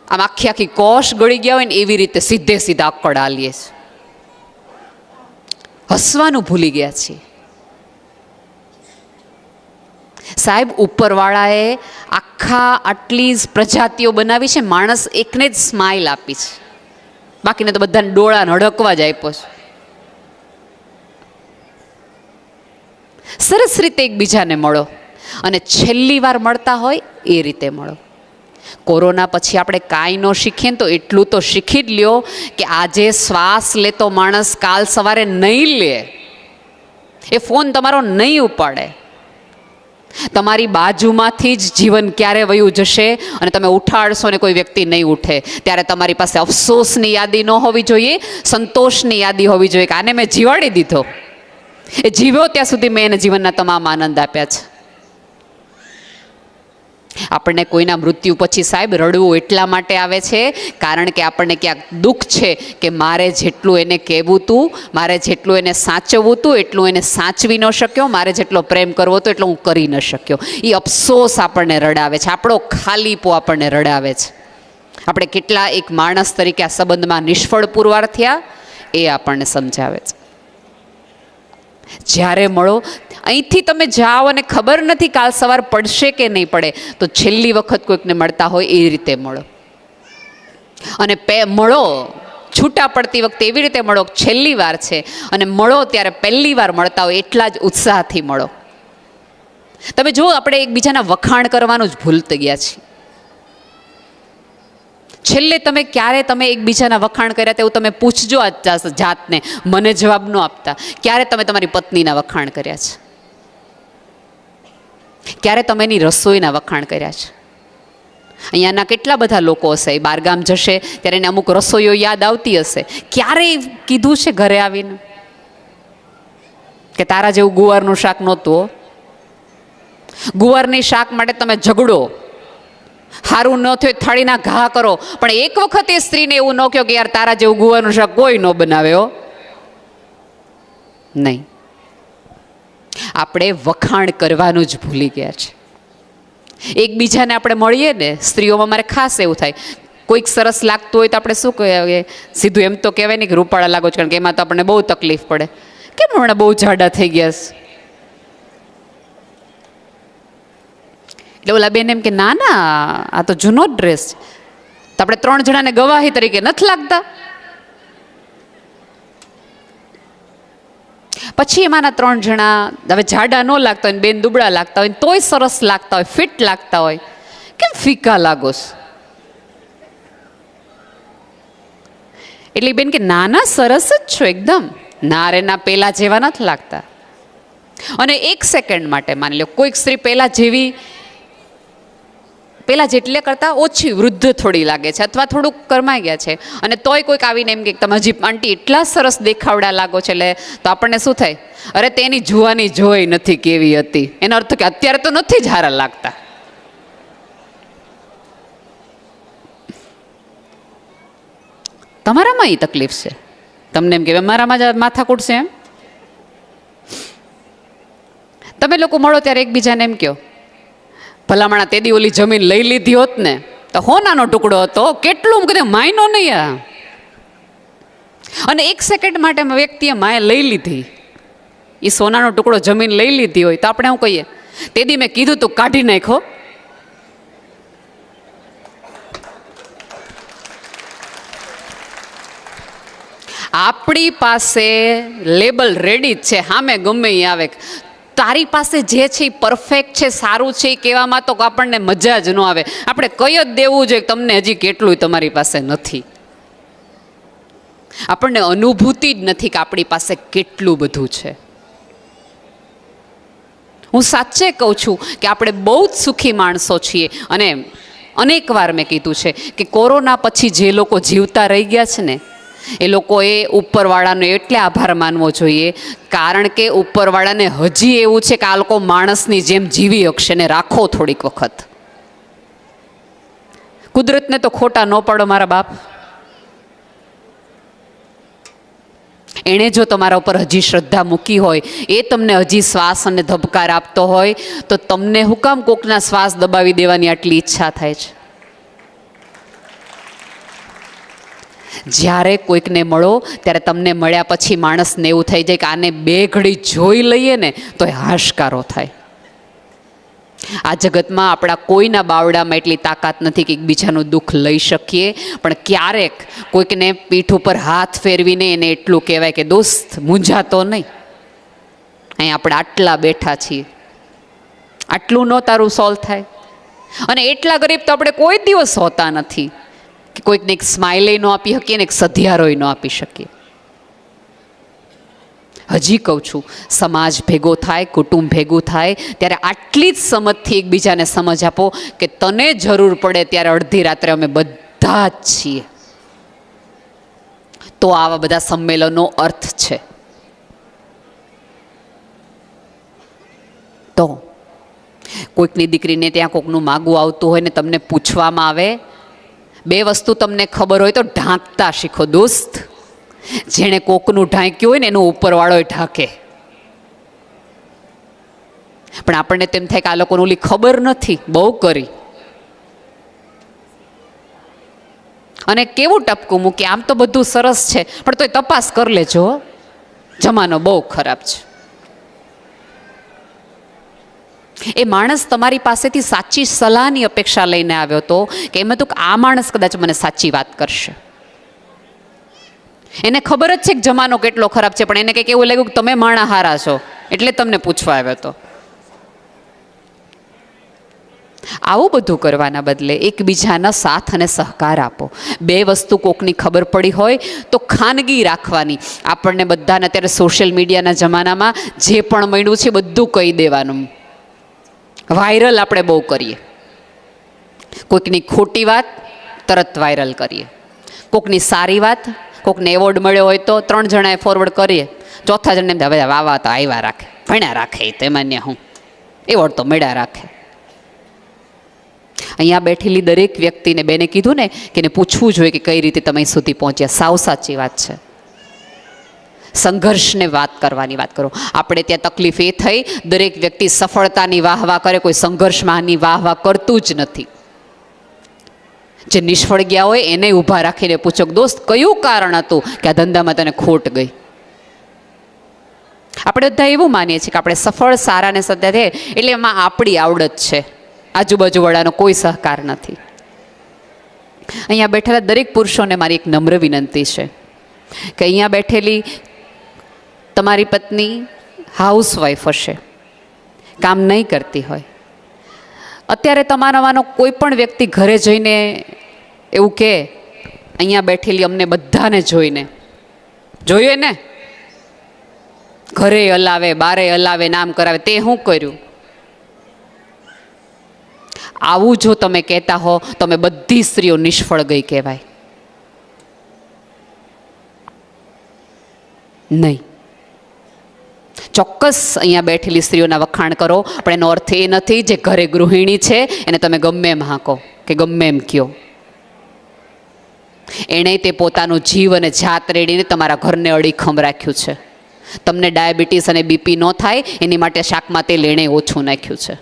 આમ આખી આખી કોશ ગળી ગયા હોય ને એવી રીતે સીધે સીધા આકડ આલીએ છીએ, હસવાનું ભૂલી ગયા છીએ. સાહેબ ઉપરવાળાએ આટલી પ્રજાતિઓ બનાવી છે, માણસ એકને જ સ્માઇલ આપી છે, બાકીને તો બધાને ડોળાને હડકવા જ આપ્યો છે. સરસ રીતે એકબીજાને મળો, અને છેલ્લી વાર મળતા હોય એ રીતે મળો. કોરોના પછી આપણે કાંઈ ન શીખીએ ને તો એટલું તો શીખી જ લ્યો કે આજે શ્વાસ લેતો માણસ કાલ સવારે નહીં લે, એ ફોન તમારો નહીં ઉપાડે. તમારી બાજુમાંથી જ જીવન ક્યારે વયું જશે અને તમે ઉઠાડશો ને કોઈ વ્યક્તિ નહીં ઉઠે, ત્યારે તમારી પાસે અફસોસની યાદી ન હોવી જોઈએ, સંતોષની યાદી હોવી જોઈએ કે આને મેં જીવાડી દીધો, એ જીવ્યો ત્યાં સુધી મેં એને જીવનના તમામ આનંદ આપ્યા છે. આપણને કોઈના મૃત્યુ પછી સાહેબ રડવું એટલા માટે આવે છે કારણ કે આપણને ક્યાંક દુઃખ છે કે મારે જેટલું એને કહેવું હતું, મારે જેટલું એને સાચવવું હતું એટલું એને સાચવી ન શક્યો, મારે જેટલો પ્રેમ કરવો હતો એટલો હું કરી ન શક્યો. એ અફસોસ આપણને રડાવે છે, આપણો ખાલીપો આપણને રડાવે છે. આપણે કેટલા એક માણસ તરીકે આ સંબંધમાં નિષ્ફળ પુરવાર થયા એ આપણને સમજાવે છે. જ્યારે મળો, અહીંથી તમે જાઓ અને ખબર નથી કાલ સવાર પડશે કે નહીં પડે, તો છેલ્લી વખત કોઈકને મળતા હોય એ રીતે મળો. અને મળો છૂટા પડતી વખતે એવી રીતે મળો, છેલ્લી વાર છે, અને મળો ત્યારે પહેલી વાર મળતા હોય એટલા જ ઉત્સાહથી મળો. તમે જુઓ, આપણે એકબીજાના વખાણ કરવાનું જ ભૂલતી ગયા છીએ. છેલ્લે તમે ક્યારે તમે એકબીજાના વખાણ કર્યા તેવું તમે પૂછજો આ જાતને, મને જવાબ ન આપતા. ક્યારે તમે તમારી પત્નીના વખાણ કર્યા છે? ક્યારે તમે એની રસોઈના વખાણ કર્યા છે? અહીંયાના કેટલા બધા લોકો હશે, એ બહારગામ જશે ત્યારે એને અમુક રસોઈઓ યાદ આવતી હશે. ક્યારેય કીધું છે ઘરે આવીને કે તારા જેવું ગુવારનું શાક નહોતું? ગુવારની શાક માટે તમે ઝઘડો, સારું ન થયું થાળીના ઘા કરો, પણ એક વખત એ સ્ત્રીને એવું ન કહો કે યાર તારા જેવું ગુવારનું શાક કોઈ ન બનાવે હો. નહીં, આપણે વખાણ કરવાનું જ ભૂલી ગયા છે. એકબીજાને આપણે મળીએ ને, સ્ત્રીઓમાં મારે ખાસ એવું થાય, કોઈક સરસ લાગતું હોય તો આપણે શું કહીએ, સીધું એમ તો કહેવાય નહીં કે રૂપાળા લાગો છો, કારણ કે એમાં તો આપણને બહુ તકલીફ પડે. કેમ હમણાં બહુ જાડા થઈ ગયા છે? એટલે ઓલા બેન એમ કે ના ના આ તો જૂનો જ ડ્રેસ છે. તો આપણે 3 જણાને ગવાહી તરીકે નથી લાગતા? પછી એમાંના 3 જણા હવે જાડા ન લાગતા હોય, બેન દુબળા લાગતા હોય, તોય સરસ લાગતા હોય, ફિટ લાગતા હોય, કેમ ફીકા લાગોસ? એટલે બેન કે ના ના સરસ જ છો એકદમ, ના રે ના પેલા જેવા નથી લાગતા. અને 1 સેકન્ડ માટે માની લો કોઈક સ્ત્રી પેલા જેટલે કરતાં ઓછી વૃદ્ધ થોડી લાગે છે, અથવા થોડુંક કરમાઈ ગયા છે, અને તોય કોઈક આવીને એમ કે તમે હજી આંટી એટલા સરસ દેખાવડા લાગો છે, એટલે તો આપણને શું થાય, અરે તેની જુવાની જોઈ નથી કેવી હતી, એનો અર્થ કે અત્યારે તો નથી જ હારા લાગતા. તમારામાં એ તકલીફ છે, તમને એમ કે મારામાં જ માથાકૂટ છે એમ. તમે લોકો મળો ત્યારે એકબીજાને એમ કહો, ભલામણા તેદી ઓલી જમીન લઈ લીધી હોત ને તો હોનાનો ટુકડો હતો, કેટલું કદે માયનો નહીં આ. અને 1 સેકન્ડ માટે વ્યક્તિએ માય લઈ લીધી, એ સોનાનો ટુકડો જમીન લઈ લીધી હોય તો આપણે શું કહીએ, તેદી મેં કીધું તું કાઢી નાખો. આપણી પાસે લેબલ રેડી જ છે, સામે ગમે એ આવે, તારી પાસે જે છે એ પરફેક્ટ છે, સારું છે, એ કહેવામાં તો આપણને મજા જ ન આવે. આપણે કહી જ દેવું જોઈએ તમને હજી કેટલું તમારી પાસે નથી. આપણને અનુભૂતિ જ નથી કે આપણી પાસે કેટલું બધું છે. હું સાચે કહું છું કે આપણે બહુ જ સુખી માણસો છીએ. અને અનેક વાર મેં કીધું છે કે કોરોના પછી જે લોકો જીવતા રહી ગયા છે ને, એ લોકોએ ઉપરવાળાનો એટલે આભાર માનવો જોઈએ, કારણ કે ઉપરવાળાને હજી એવું છે કે આ લોકો માણસની જેમ જીવી શકશે ને, રાખો થોડીક વખત. કુદરતને તો ખોટા ન પાડો મારા બાપ. એણે જો તમારા ઉપર હજી શ્રદ્ધા મૂકી હોય, એ તમને હજી શ્વાસ અને ધબકાર આપતો હોય, તો તમને હું કામ કોકના શ્વાસ દબાવી દેવાની આટલી ઈચ્છા થાય છે? જ્યારે કોઈકને મળો ત્યારે તમને મળ્યા પછી માણસને એવું થઈ જાય કે આને 2 ઘડી જોઈ લઈએ ને તો એ હાશકારો થાય. આ જગતમાં આપણા કોઈના બાવડામાં એટલી તાકાત નથી કે એકબીજાનું દુઃખ લઈ શકીએ, પણ ક્યારેક કોઈકને પીઠ ઉપર હાથ ફેરવીને એને એટલું કહેવાય કે દોસ્ત મૂંઝાતો નહીં, અહીં આપણે આટલા બેઠા છીએ, આટલું ન તારું સોલ્વ થાય. અને એટલા ગરીબ તો આપણે કોઈ દિવસ હોતા નથી કે કોઈકને એક સ્માઇલે ન આપી શકીએ ને એક સધિયારોય ન આપી શકીએ. હજી કહું છું, સમાજ ભેગો થાય, કુટુંબ ભેગું થાય ત્યારે આટલી જ સમજથી એકબીજાને સમજ આપો કે તને જરૂર પડે ત્યારે અડધી રાત્રે અમે બધા જ છીએ. તો આવા બધા સંમેલનો અર્થ છે. તો કોઈકની દીકરીને ત્યાં કોઈકનું માગું આવતું હોય ને તમને પૂછવામાં આવે, 2 વસ્તુ તમને ખબર હોય તો ઢાંકતા શીખો દોસ્ત. જેણે કોકનું ઢાંક્યું હોય ને એનું ઉપરવાળો ઢાંકે. પણ આપણને તેમ થાય કે આ લોકોને ઓલી ખબર નથી, બહુ કરી. અને કેવું ટપકું મૂકે, આમ તો બધું સરસ છે પણ તોય તપાસ કરી લેજો, જમાનો બહુ ખરાબ છે. એ માણસ તમારી પાસેથી સાચી સલાહની અપેક્ષા લઈને આવ્યો હતો કે એમ હતું કે આ માણસ કદાચ મને સાચી વાત કરશે. એને ખબર જ છે કે જમાનો કેટલો ખરાબ છે, પણ એને કંઈક એવું લાગ્યું કે તમે માણા હારા છો એટલે તમને પૂછવા આવ્યો હતો. આવું બધું કરવાના બદલે એકબીજાના સાથ અને સહકાર આપો. 2 વસ્તુ કોકની ખબર પડી હોય તો ખાનગી રાખવાની. આપણને બધાને અત્યારે સોશિયલ મીડિયાના જમાનામાં જે પણ મળ્યું છે બધું કહી દેવાનું. વાયરલ આપણે બહુ કરીએ. કોઈકની ખોટી વાત તરત વાયરલ કરીએ, કોઈકની સારી વાત, કોઈકને એવોર્ડ મળ્યો હોય તો 3 જણાએ ફોરવર્ડ કરીએ, ચોથા જણને બધા વાવા તો આવ્યા રાખે, ભણ્યા રાખે, એ તો એમાં હું એવોર્ડ તો મળ્યા રાખે. અહીંયા બેઠેલી દરેક વ્યક્તિને બેને કીધું ને કે એને પૂછવું જોઈએ કે કઈ રીતે તમે અહીં સુધી પહોંચ્યા. સાવ સાચી વાત છે. સંઘર્ષને વાત કરવાની વાત કરો. આપણે ત્યાં તકલીફ એ થઈ, દરેક વ્યક્તિ સફળતાની વાહ કરે, કોઈ સંઘર્ષમાંની વાહ કરતું જ નથી. જે નિષ્ફળ ગયા હોય એને ઊભા રાખીને પૂછો, દોસ્ત કયું કારણ હતું કે આ ધંધામાં તને ખોટ ગઈ? આપણે બધા એવું માનીએ છીએ કે આપણે સફળ સારા ને સત્ય છે એટલે એમાં આપણી આવડત છે, આજુબાજુવાળાનો કોઈ સહકાર નથી. અહીંયા બેઠેલા દરેક પુરુષોને મારી એક નમ્ર વિનંતી છે કે અહીંયા બેઠેલી તમારી પત્ની હાઉસવાઈફ હશે, કામ નહીં કરતી હોય. અત્યારે તમારામાંનો કોઈ પણ વ્યક્તિ ઘરે જઈને એવું કહે, અહીંયા બેઠેલી અમને બધાને જોઈને જોઈએ ને, ઘરે હલાવે, બારે હલાવે, નામ કરાવે, તે શું કર્યું? આવું જો તમે કહેતા હો તો અમે બધી સ્ત્રીઓ નિષ્ફળ ગઈ કહેવાય નહીં. ચોક્કસ અહીંયા બેઠેલી સ્ત્રીઓના વખાણ કરો, પણ એનો અર્થ એ નથી જે ઘરે ગૃહિણી છે એને તમે ગમે એમ હાંકો કે ગમે એમ કહો. એણે તે પોતાનું જીવ અને જાત રેડીને તમારા ઘરને અડીખમ રાખ્યું છે. તમને ડાયાબિટીસ અને બીપી ન થાય એની માટે શાકમાં તેલ એણે ઓછું નાખ્યું છે.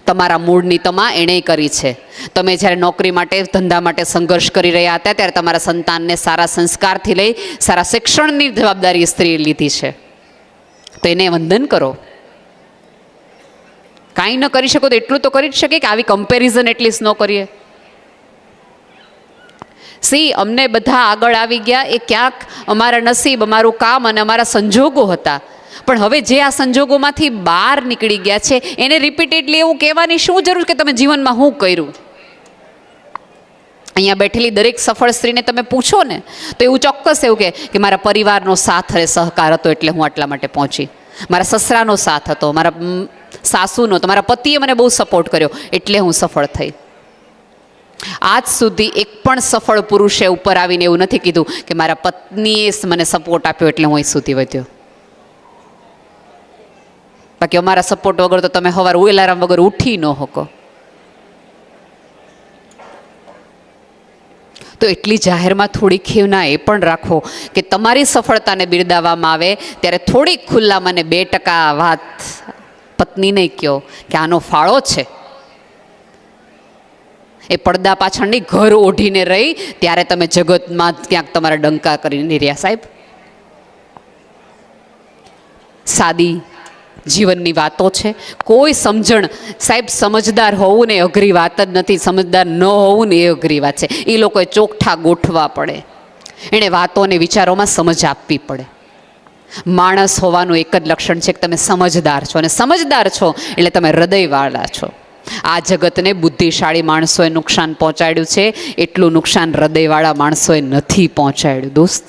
તમારા મૂળની તમા એણે કરી છે. તમે જ્યારે નોકરી માટે, ધંધા માટે સંઘર્ષ કરી રહ્યા હતા ત્યારે તમારા સંતાનને સારા સંસ્કારથી લઈ સારા શિક્ષણની જવાબદારી સ્ત્રીએ લીધી છે. તો એને વંદન કરો. કાંઈ ન કરી શકો તો એટલું તો કરી જ શકે કે આવી કમ્પેરિઝન એટલીસ્ટ ન કરીએ. અમને બધા આગળ આવી ગયા એ ક્યાંક અમારા નસીબ, અમારું કામ અને અમારા સંજોગો હતા. પણ હવે જે આ સંજોગોમાંથી બહાર નીકળી ગયા છે એને રિપીટેડલી એવું કહેવાની શું જરૂર કે તમે જીવનમાં શું કર્યું? અહીંયા બેઠેલી દરેક સફળ સ્ત્રીને તમે પૂછો ને તો એવું ચોક્કસ એવું કે મારા પરિવારનો સાથ અને સહકાર હતો એટલે હું આટલા માટે પહોંચી, મારા સસરાનો સાથ હતો, મારા સાસુનો, તો મારા પતિએ મને બહુ સપોર્ટ કર્યો એટલે હું સફળ થઈ. આજ સુધી એક પણ સફળ પુરુષે ઉપર આવીને એવું નથી કીધું કે મારા પત્નીએ મને સપોર્ટ આપ્યો એટલે હું અહીં સુધી વધ્યો. બાકી અમારા સપોર્ટ વગર તો તમે સવારે અલાર્મ વગર ઉઠી ન શકો. તો એટલી જાહેરમાં થોડી ખેવના એ પણ રાખો કે તમારી સફળતાને બિરદાવવામાં આવે ત્યારે થોડીક ખુલ્લા મને 2% વાત પત્નીને કહો કે આનો ફાળો છે. એ પડદા પાછળની ઘર ઓઢીને રહી ત્યારે તમે જગતમાં ક્યાંક તમારા ડંકા કરીને રહ્યા. સાહેબ, સાદી જીવનની વાતો છે, કોઈ સમજણ. સાહેબ, સમજદાર હોવું ને અઘરી વાત જ નથી, સમજદાર ન હોવું ને એ અઘરી વાત છે. એ લોકોએ ચોકઠા ગોઠવા પડે, એણે વાતો અને વિચારોમાં સમજ આપવી પડે. માણસ હોવાનું એક જ લક્ષણ છે કે તમે સમજદાર છો, અને સમજદાર છો એટલે તમે હૃદયવાળા છો. આ જગતને બુદ્ધિશાળી માણસોએ નુકસાન પહોંચાડ્યું છે, એટલું નુકસાન હૃદયવાળા માણસોએ નથી પહોંચાડ્યું. દોસ્ત,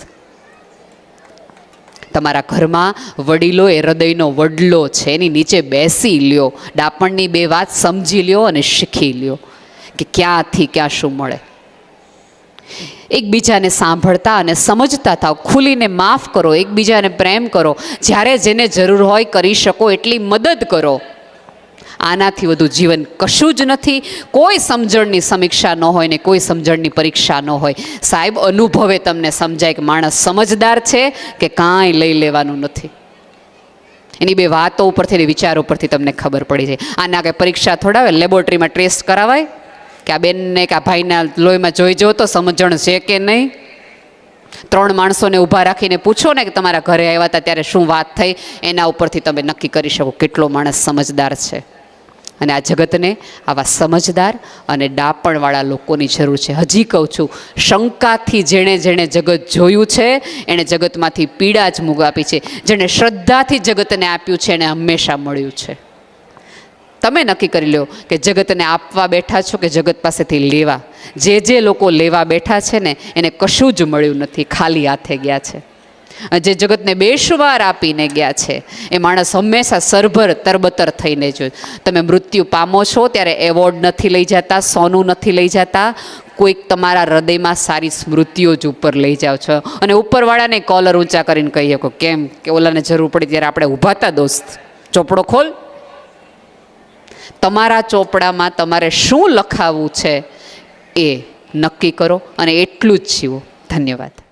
તમારા ઘરમાં વડીલો એ હૃદયનો વડલો છે, એની નીચે બેસી લ્યો, ડાપણની 2 વાત સમજી લ્યો અને શીખી લ્યો કે ક્યાંથી ક્યાં શું મળે. એકબીજાને સાંભળતા અને સમજતા થાવ, ખુલીને માફ કરો, એકબીજાને પ્રેમ કરો, જ્યારે જેને જરૂર હોય કરી શકો એટલી મદદ કરો. આનાથી વધુ જીવન કશું જ નથી. કોઈ સમજણની સમીક્ષા ન હોય ને કોઈ સમજણની પરીક્ષા ન હોય. સાહેબ, અનુભવે તમને સમજાય કે માણસ સમજદાર છે કે કાંઈ લઈ લેવાનું નથી. એની 2 વાતો ઉપરથી, એની વિચારો ઉપરથી તમને ખબર પડી જાય. આના કંઈ પરીક્ષા થોડા લેબોરેટરીમાં ટેસ્ટ કરાવાય કે આ બેનને કે આ ભાઈના લોહીમાં જોઈ જો તો સમજણ છે કે નહીં? 3 માણસોને ઊભા રાખીને પૂછો ને કે તમારા ઘરે આવ્યા હતા ત્યારે શું વાત થઈ, એના ઉપરથી તમે નક્કી કરી શકો કેટલો માણસ સમજદાર છે. અને આ જગતને આવા સમજદાર અને ડાપણવાળા લોકોની જરૂર છે. હજી કહું છું, શંકાથી જેણે જેણે જગત જોયું છે એણે જગતમાંથી પીડા જ આપી છે. જેણે શ્રદ્ધાથી જગતને આપ્યું છે એણે હંમેશા મળ્યું છે. તમે નક્કી કરી લો કે જગતને આપવા બેઠા છો કે જગત પાસેથી લેવા. જે લોકો લેવા બેઠા છે ને એને કશું જ મળ્યું નથી, ખાલી હાથે ગયા છે. જે જગતને બેશવાર આપીને ગયા છે એ માણસ હંમેશા સરભર તરબતર થઈને જોયું. તમે મૃત્યુ પામો છો ત્યારે એવોર્ડ નથી લઈ જતા, સોનું નથી લઈ જતા, કોઈક તમારા હૃદયમાં સારી સ્મૃતિઓ જ ઉપર લઈ જાઓ છો. અને ઉપરવાળાને કોલર ઊંચા કરીને કહી શકો, કેમ કે ઓલાને જરૂર પડી ત્યારે આપણે ઊભા હતા દોસ્ત, ચોપડો ખોલ. તમારા ચોપડામાં તમારે શું લખાવવું છે એ નક્કી કરો અને એટલું જ જીવો. ધન્યવાદ.